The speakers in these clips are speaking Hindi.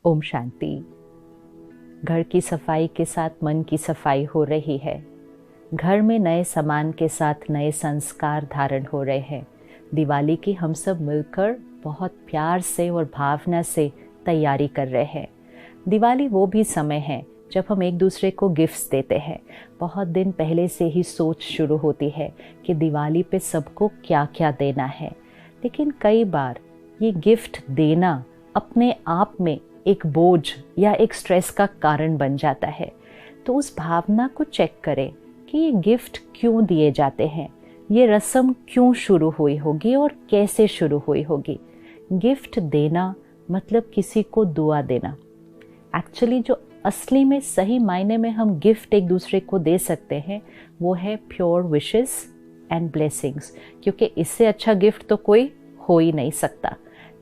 ओम शांति। घर की सफाई के साथ मन की सफाई हो रही है। घर में नए सामान के साथ नए संस्कार धारण हो रहे हैं। दिवाली की हम सब मिलकर बहुत प्यार से और भावना से तैयारी कर रहे हैं। दिवाली वो भी समय है जब हम एक दूसरे को गिफ्ट्स देते हैं। बहुत दिन पहले से ही सोच शुरू होती है कि दिवाली पे सबको क्या क्या देना है, लेकिन कई बार ये गिफ्ट देना अपने आप में एक बोझ या एक स्ट्रेस का कारण बन जाता है। तो उस भावना को चेक करें कि ये गिफ्ट क्यों दिए जाते हैं, ये रस्म क्यों शुरू हुई होगी और कैसे शुरू हुई होगी। गिफ्ट देना मतलब किसी को दुआ देना। एक्चुअली जो असली में सही मायने में हम गिफ्ट एक दूसरे को दे सकते हैं वो है प्योर विशेस एंड ब्लेसिंग्स, क्योंकि इससे अच्छा गिफ्ट तो कोई हो ही नहीं सकता।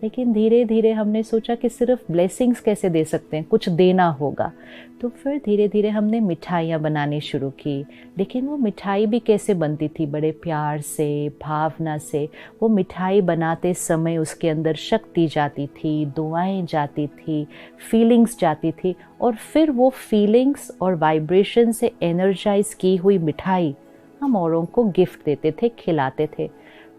लेकिन धीरे धीरे हमने सोचा कि सिर्फ ब्लेसिंग्स कैसे दे सकते हैं, कुछ देना होगा। तो फिर धीरे धीरे हमने मिठाइयाँ बनानी शुरू की। लेकिन वो मिठाई भी कैसे बनती थी, बड़े प्यार से, भावना से। वो मिठाई बनाते समय उसके अंदर शक्ति जाती थी, दुआएं जाती थी, फीलिंग्स जाती थी, और फिर वो फीलिंग्स और वाइब्रेशन से एनर्जाइज की हुई मिठाई हम औरों को गिफ्ट देते थे, खिलाते थे।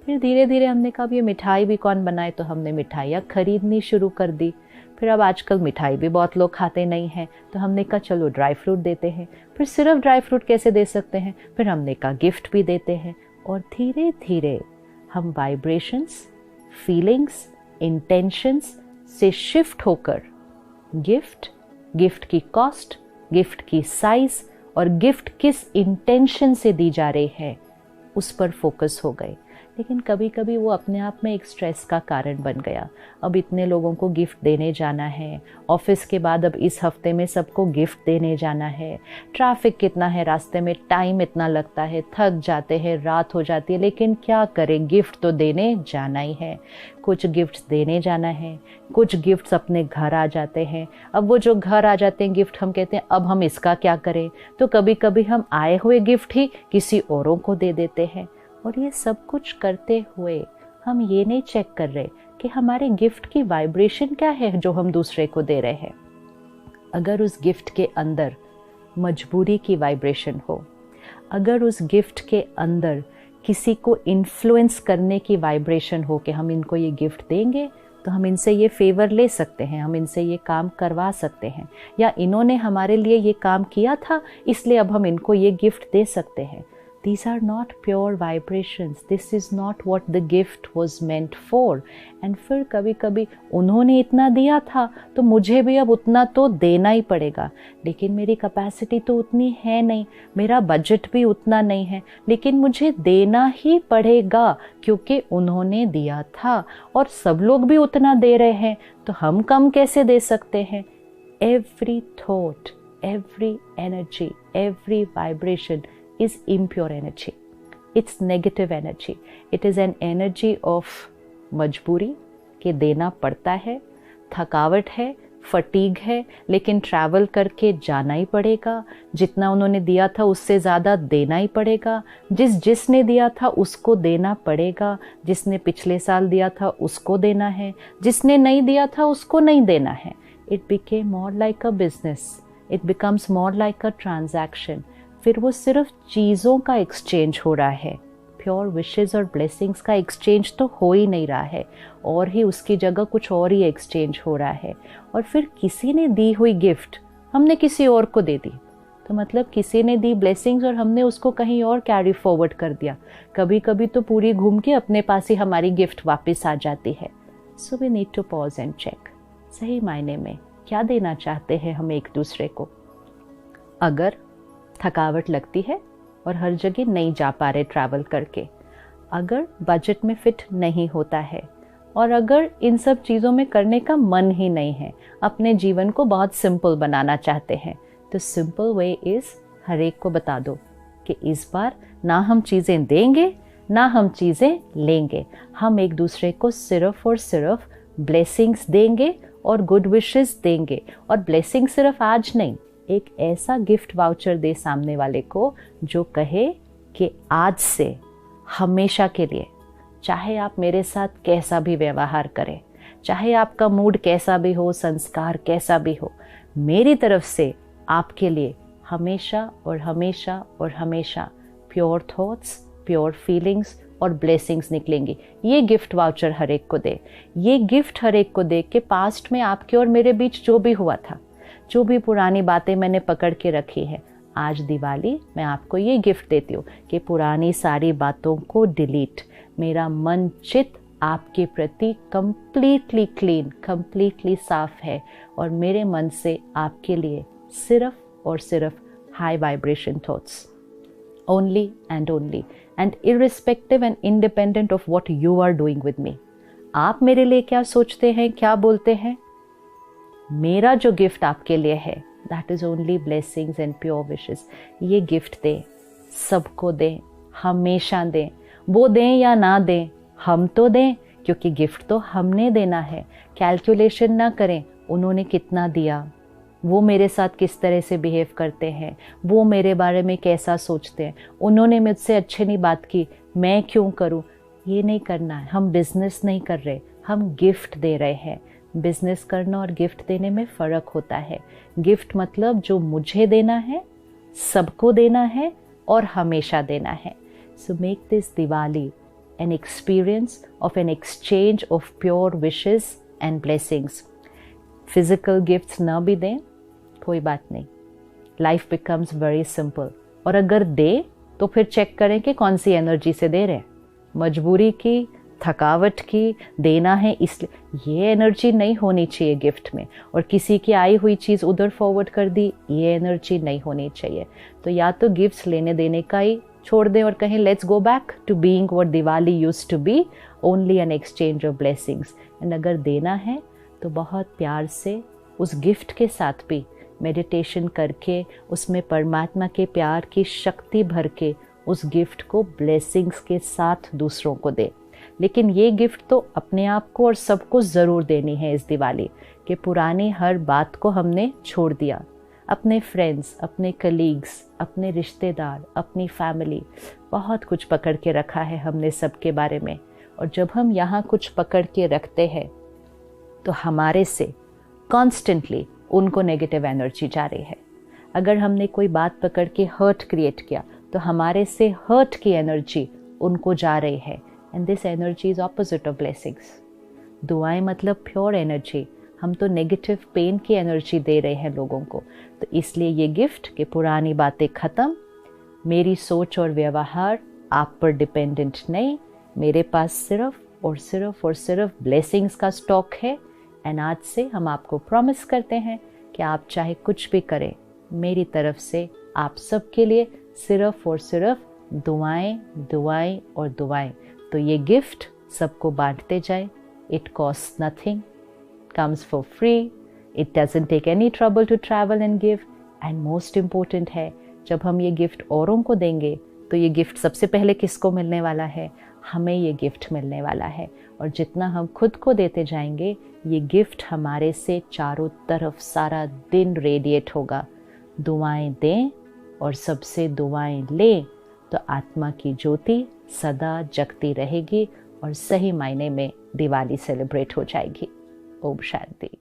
फिर धीरे धीरे हमने कहा ये मिठाई भी कौन बनाए, तो हमने मिठाइयाँ खरीदनी शुरू कर दी। फिर अब आजकल मिठाई भी बहुत लोग खाते नहीं हैं, तो हमने कहा चलो ड्राई फ्रूट देते हैं। फिर सिर्फ ड्राई फ्रूट कैसे दे सकते हैं, फिर हमने कहा गिफ्ट भी देते हैं। और धीरे धीरे हम वाइब्रेशंस, फीलिंग्स, इंटेंशंस से शिफ्ट होकर गिफ्ट, गिफ्ट की कॉस्ट, गिफ्ट की साइज और गिफ्ट किस इंटेंशन से दी जा रही है उस पर फोकस हो गए। लेकिन कभी कभी वो अपने आप में एक स्ट्रेस का कारण बन गया। अब इतने लोगों को गिफ्ट देने जाना है, ऑफिस के बाद अब इस हफ्ते में सबको गिफ्ट देने जाना है, ट्रैफिक कितना है रास्ते में, टाइम इतना लगता है, थक जाते हैं, रात हो जाती है, लेकिन क्या करें, गिफ्ट तो देने जाना ही है। कुछ गिफ्ट्स देने जाना है, कुछ गिफ्ट्स अपने घर आ जाते हैं। अब वो जो घर आ जाते हैं गिफ्ट, हम कहते हैं अब हम इसका क्या करें, तो कभी कभी हम आए हुए गिफ्ट ही किसी औरों को दे देते हैं। और ये सब कुछ करते हुए हम ये नहीं चेक कर रहे कि हमारे गिफ्ट की वाइब्रेशन क्या है जो हम दूसरे को दे रहे हैं। अगर उस गिफ्ट के अंदर मजबूरी की वाइब्रेशन हो, अगर उस गिफ्ट के अंदर किसी को इन्फ्लुएंस करने की वाइब्रेशन हो कि हम इनको ये गिफ्ट देंगे तो हम इनसे ये फेवर ले सकते हैं, हम इनसे ये काम करवा सकते हैं, या इन्होंने हमारे लिए ये काम किया था इसलिए अब हम इनको ये गिफ्ट दे सकते हैं, these are not pure vibrations. This is not what the gift was meant for. And फिर कभी कभी उन्होंने इतना दिया था तो मुझे भी अब उतना तो देना ही पड़ेगा, लेकिन मेरी कैपेसिटी तो उतनी है नहीं, मेरा बजट भी उतना नहीं है, लेकिन मुझे देना ही पड़ेगा क्योंकि उन्होंने दिया था और सब लोग भी उतना दे रहे हैं, तो हम कम कैसे दे सकते हैं। Every thought, every energy, every vibration is impure energy. It's negative energy. It is an energy of मजबूरी के देना पड़ता है, थकावट है, फटीग है, लेकिन ट्रैवल करके जाना ही पड़ेगा। जितना उन्होंने दिया था उससे ज़्यादा देना ही पड़ेगा। जिसने दिया था उसको देना पड़ेगा। जिसने पिछले साल दिया था उसको देना है, जिसने नहीं दिया था उसको नहीं देना है। It became more like a business. It becomes more like a transaction. फिर वो सिर्फ चीज़ों का एक्सचेंज हो रहा है, प्योर विशेस और ब्लेसिंग्स का एक्सचेंज तो हो ही नहीं रहा है, और ही उसकी जगह कुछ और ही एक्सचेंज हो रहा है। और फिर किसी ने दी हुई गिफ्ट हमने किसी और को दे दी, तो मतलब किसी ने दी ब्लेसिंग्स और हमने उसको कहीं और कैरी फॉरवर्ड कर दिया। कभी कभी तो पूरी घूम के अपने पास ही हमारी गिफ्ट वापस आ जाती है। So we need to pause and check, सही मायने में क्या देना चाहते हैं हम एक दूसरे को। अगर थकावट लगती है और हर जगह नहीं जा पा रहे ट्रैवल करके, अगर बजट में फिट नहीं होता है, और अगर इन सब चीज़ों में करने का मन ही नहीं है, अपने जीवन को बहुत सिंपल बनाना चाहते हैं, तो सिंपल वे इज़ हर एक को बता दो कि इस बार ना हम चीज़ें देंगे ना हम चीज़ें लेंगे, हम एक दूसरे को सिर्फ और सिर्फ ब्लेसिंग्स देंगे और गुड विशेस देंगे। और ब्लेसिंग सिर्फ आज नहीं, एक ऐसा गिफ्ट वाउचर दे सामने वाले को जो कहे कि आज से हमेशा के लिए चाहे आप मेरे साथ कैसा भी व्यवहार करें, चाहे आपका मूड कैसा भी हो, संस्कार कैसा भी हो, मेरी तरफ से आपके लिए हमेशा और हमेशा और हमेशा प्योर थॉट्स, प्योर फीलिंग्स और ब्लेसिंग्स निकलेंगी। ये गिफ्ट वाउचर हर एक को दे, ये गिफ्ट हर एक को दे कि पास्ट में आपके और मेरे बीच जो भी हुआ था, जो भी पुरानी बातें मैंने पकड़ के रखी है, आज दिवाली मैं आपको ये गिफ्ट देती हूँ कि पुरानी सारी बातों को डिलीट। मेरा मन चित्त आपके प्रति कंप्लीटली क्लीन, कंप्लीटली साफ है और मेरे मन से आपके लिए सिर्फ और सिर्फ high vibration thoughts, only and irrespective and independent of what you are doing with me। आप मेरे लिए क्या सोचते हैं, क्या बोलते हैं, मेरा जो गिफ्ट आपके लिए है that is only blessings and pure wishes। ये गिफ्ट दें, सबको दें, हमेशा दें, वो दें या ना दें, हम तो दें, क्योंकि गिफ्ट तो हमने देना है। कैलकुलेशन ना करें उन्होंने कितना दिया, वो मेरे साथ किस तरह से बिहेव करते हैं, वो मेरे बारे में कैसा सोचते हैं, उन्होंने मुझसे अच्छे नहीं बात की, मैं क्यों करूं, ये नहीं करना है। हम बिजनेस नहीं कर रहे, हम गिफ्ट दे रहे हैं। बिजनेस करना और गिफ्ट देने में फ़र्क होता है। गिफ्ट मतलब जो मुझे देना है, सबको देना है और हमेशा देना है। So make this Diwali an experience of N exchange of pure wishes and blessings. Physical gifts ना भी दें, कोई बात नहीं, लाइफ बिकम्स वेरी सिंपल। और अगर दे तो फिर चेक करें कि कौन सी एनर्जी से दे रहे हैं, मजबूरी की, थकावट की, देना है इसलिए, ये एनर्जी नहीं होनी चाहिए गिफ्ट में। और किसी की आई हुई चीज़ उधर फॉरवर्ड कर दी, ये एनर्जी नहीं होनी चाहिए। तो या तो गिफ्ट्स लेने देने का ही छोड़ दें और कहें let's go back to being what Diwali used to be, only an exchange of blessings. And अगर देना है तो बहुत प्यार से उस गिफ्ट के साथ भी मेडिटेशन करके, उसमें परमात्मा के प्यार की शक्ति भर के उस गिफ्ट को ब्लेसिंग्स के साथ दूसरों को दे। लेकिन ये गिफ्ट तो अपने आप को और सबको ज़रूर देनी है इस दिवाली, कि पुरानी हर बात को हमने छोड़ दिया। अपने फ्रेंड्स, अपने कलीग्स, अपने रिश्तेदार, अपनी फैमिली, बहुत कुछ पकड़ के रखा है हमने सबके बारे में। और जब हम यहाँ कुछ पकड़ के रखते हैं तो हमारे से कॉन्स्टेंटली उनको नेगेटिव एनर्जी जा रही है। अगर हमने कोई बात पकड़ के हर्ट क्रिएट किया तो हमारे से हर्ट की एनर्जी उनको जा रही है। And this energy is opposite of blessings. दुआएं मतलब प्योर एनर्जी, हम तो नेगेटिव पेन की एनर्जी दे रहे हैं लोगों को। तो इसलिए ये गिफ्ट कि पुरानी बातें ख़त्म, मेरी सोच और व्यवहार आप पर डिपेंडेंट नहीं, मेरे पास सिर्फ और सिर्फ और सिर्फ ब्लेसिंग्स का स्टॉक है। एंड आज से हम आपको प्रॉमिस करते हैं कि आप चाहे कुछ भी करें, मेरी तरफ से आप सबके लिए सिर्फ और सिर्फ दुआएं, दुआएं और दुआएं। तो ये गिफ्ट सबको बांटते जाए। It cost nothing, comes for free, it doesn't take any trouble to travel and give, and most important है, जब हम ये गिफ्ट औरों को देंगे तो ये गिफ्ट सबसे पहले किसको मिलने वाला है, हमें ये गिफ्ट मिलने वाला है। और जितना हम खुद को देते जाएंगे, ये गिफ्ट हमारे से चारों तरफ सारा दिन रेडिएट होगा। दुआएं दें और सबसे दुआएं लें तो आत्मा की ज्योति सदा जगती रहेगी और सही मायने में दिवाली सेलिब्रेट हो जाएगी। ओम शांति।